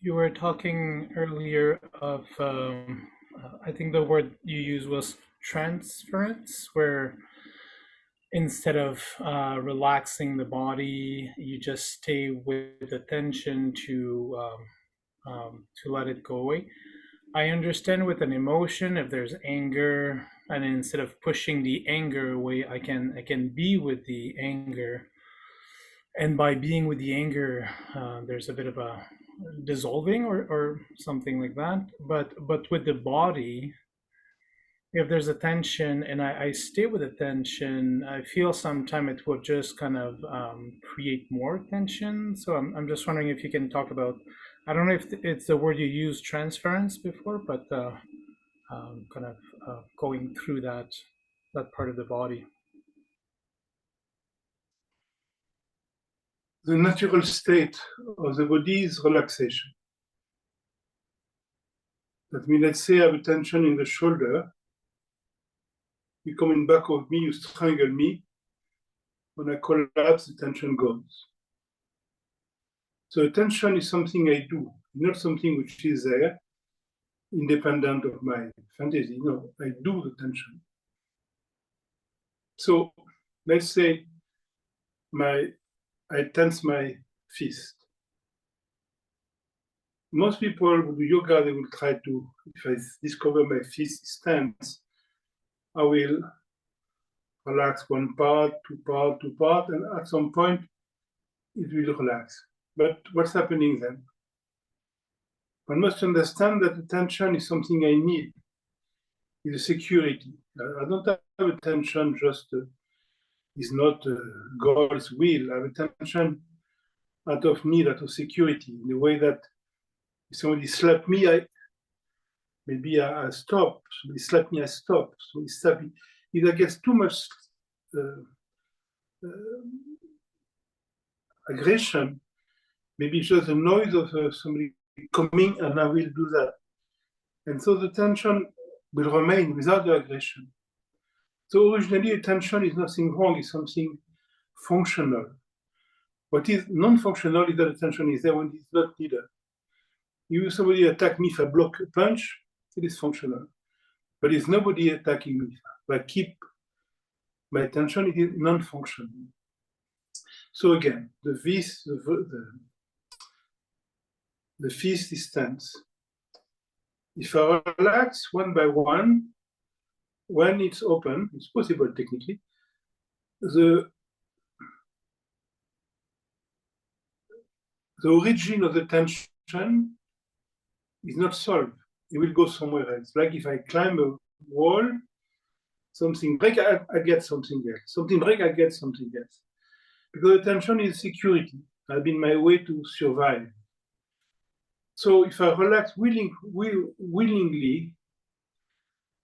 You were talking earlier of, I think the word you used was transference, where instead of relaxing the body, you just stay with the tension to let it go away. I understand with an emotion, if there's anger, and instead of pushing the anger away, I can be with the anger, and by being with the anger, there's a bit of a dissolving or something like that. But with the body, if there's a tension and I stay with the tension, I feel sometime it will just kind of create more tension. So I'm just wondering if you can talk about, I don't know if it's the word you used, transference, before, but kind of going through that part of the body. The natural state of the body is relaxation. That means, let's say I have a tension in the shoulder. You come in back of me, you strangle me. When I collapse, the tension goes. So tension is something I do, not something which is there, independent of my fantasy. No, I do the tension. So let's say I tense my fist. Most people who do yoga, they will try to, if I discover my fist is tense, I will relax one part, two part, and at some point, it will relax. But what's happening then? One must understand that the tension is something I need. It's a security. I don't have a tension just, is not God's will. I have a tension out of need, out of security, in the way that if somebody slapped me, I stop. Somebody slapped me, I stop. So if I get too much aggression, maybe just the noise of somebody coming, and I will do that. And so the tension will remain without the aggression. So originally, tension is nothing wrong, it's something functional. What is non-functional is that the tension is there when it's not needed. If somebody attack me, if I block a punch, it is functional. But it's nobody attacking me. If I keep my attention, it is non-functional. So again, the fist is tense. If I relax one by one, when it's open, it's possible technically, the origin of the tension is not solved. It will go somewhere else. Like if I climb a wall, something break, I get something else. Something break, I get something else. Because the tension is security. I've been my way to survive. So if I relax willingly,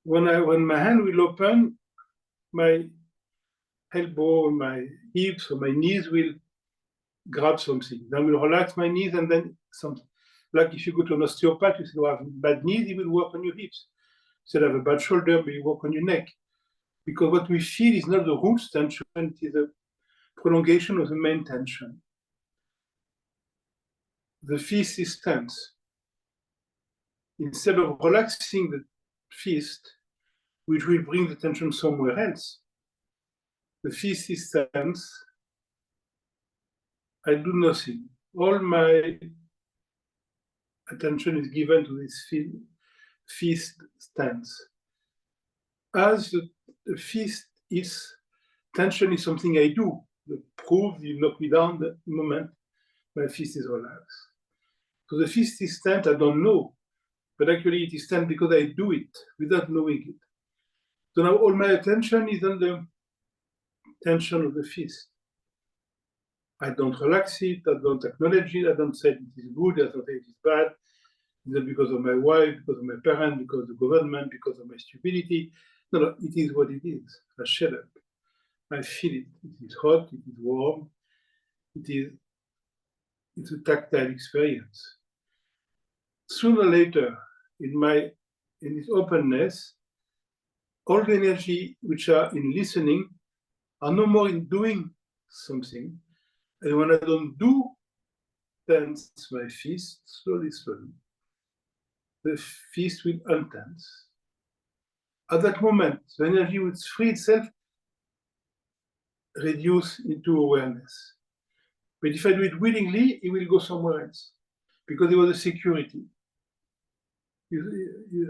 when my hand will open, my elbow, my hips, or my knees will grab something. Then we'll relax my knees, and then something. Like if you go to an osteopath, you say, "Oh, I have bad knees," he will work on your hips. You say, "I have a bad shoulder," but he work on your neck. Because what we feel is not the root tension, it is a prolongation of the main tension. The fist is tense. Instead of relaxing the fist, which will bring the tension somewhere else, the fist is tense. I do nothing. All my attention is given to this fist stance. As the fist is, tension is something I do. The proof, you knock me down, the moment my fist is relaxed. So the fist is tense, I don't know, but actually it is tense because I do it without knowing it. So now all my attention is on the tension of the fist. I don't relax it, I don't acknowledge it, I don't say it is good, I don't say it is bad. Is it because of my wife, because of my parents, because of the government, because of my stupidity? No, it is what it is. I shut up. I feel it. It is hot, it is warm, it's a tactile experience. Sooner or later, in this openness, all the energy which are in listening are no more in doing something. And when I don't do tense my fist, slowly, slowly. The fist will untense. At that moment, the energy will free itself, reduce into awareness. But if I do it willingly, it will go somewhere else because there was a security.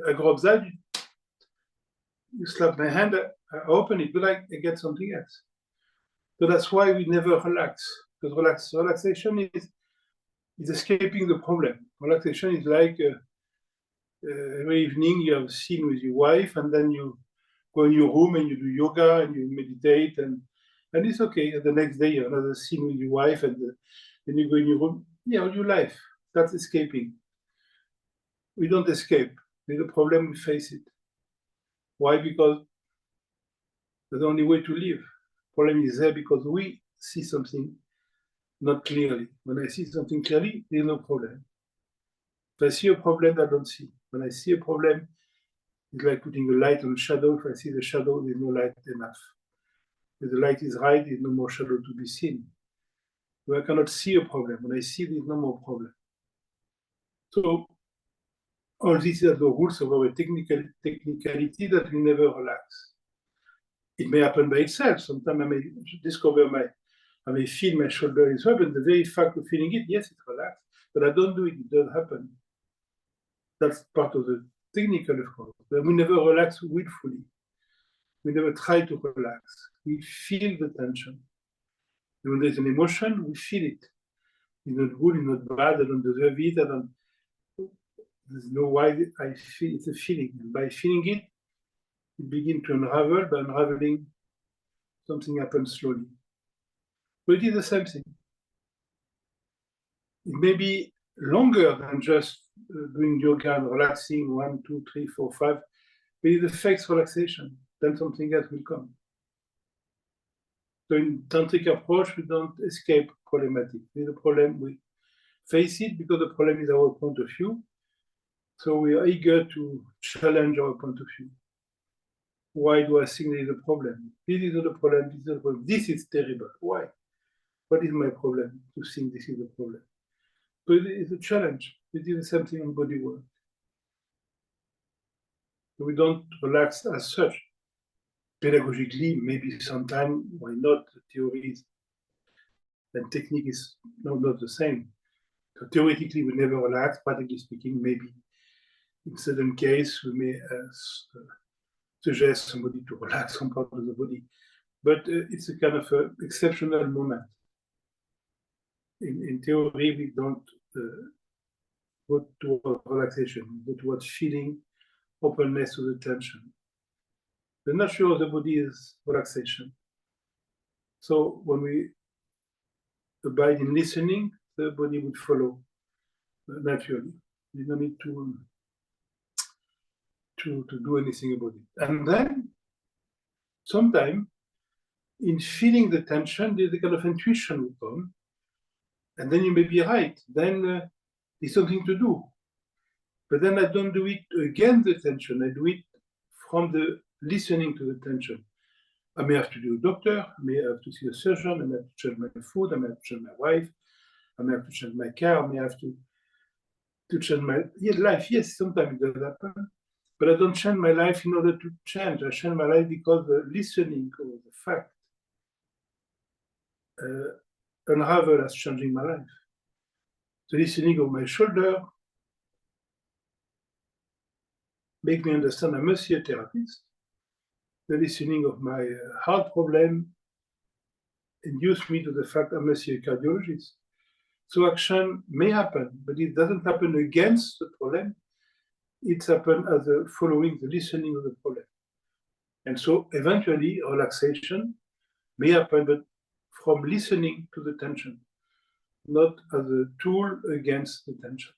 I grab that, you slap my hand, I open it, but I get something else. So that's why we never relax, because relaxation is escaping the problem. Relaxation is like every evening you have a scene with your wife, and then you go in your room and you do yoga and you meditate, and it's okay. And the next day you have another scene with your wife, and then you go in your room. Yeah, all your life, that's escaping. We don't escape. There's a problem, we face it. Why? Because that's the only way to live. Problem is there because we see something not clearly. When I see something clearly, there's no problem. If I see a problem, I don't see. When I see a problem, it's like putting a light on a shadow. If I see the shadow, there's no light enough. If the light is right, there's no more shadow to be seen. So I cannot see a problem. When I see, there's no more problem. So all these are the rules of our technicality that we never relax. It may happen by itself. Sometimes I may discover I may feel my shoulder is up, and the very fact of feeling it, yes, it's relaxed, but I don't do it, it doesn't happen. That's part of the technical, of course. But we never relax willfully. We never try to relax. We feel the tension. And when there's an emotion, we feel it. It's not good, it's not bad, I don't deserve it, there's no why I feel it's a feeling. And by feeling it, it begins to unravel. By unraveling, something happens slowly. But it is the same thing. It may be longer than just doing yoga and relaxing 1, 2, 3, 4, 5, but it affects relaxation. Then something else will come. So in tantric approach, we don't escape problematic. There's a problem, we face it because the problem is our point of view. So we are eager to challenge our point of view. Why do I think there is a problem? This is not a problem, this is not a problem. This is terrible. Why? What is my problem to think this is a problem? So it is a challenge. It is the same thing in body work. So we don't relax as such. Pedagogically, maybe sometimes, why not? The theory and technique is not the same. So theoretically, we never relax. Practically speaking, maybe in certain cases, we may suggest somebody to relax some part of the body. But it's a kind of exceptional moment. In theory, we don't go towards relaxation, we go towards feeling, openness to the tension. The nature of the body is relaxation. So when we abide in listening, the body would follow naturally. You don't need to do anything about it. And then, sometimes, in feeling the tension, there's a kind of intuition will come, and then you may be right. Then there's something to do. But then I don't do it against the tension. I do it from the listening to the tension. I may have to do a doctor, I may have to see a surgeon, I may have to change my food, I may have to change my wife, I may have to change my car, I may have to change my life. Yes, sometimes it does happen. But I don't change my life in order to change. I change my life because the listening or the fact unravel as changing my life. The listening of my shoulder make me understand I must see a therapist. The listening of my heart problem induced me to the fact I must see a cardiologist. So action may happen, but it doesn't happen against the problem. It's happened as a following the listening of the problem. And so eventually relaxation may happen, but from listening to the tension, not as a tool against the tension.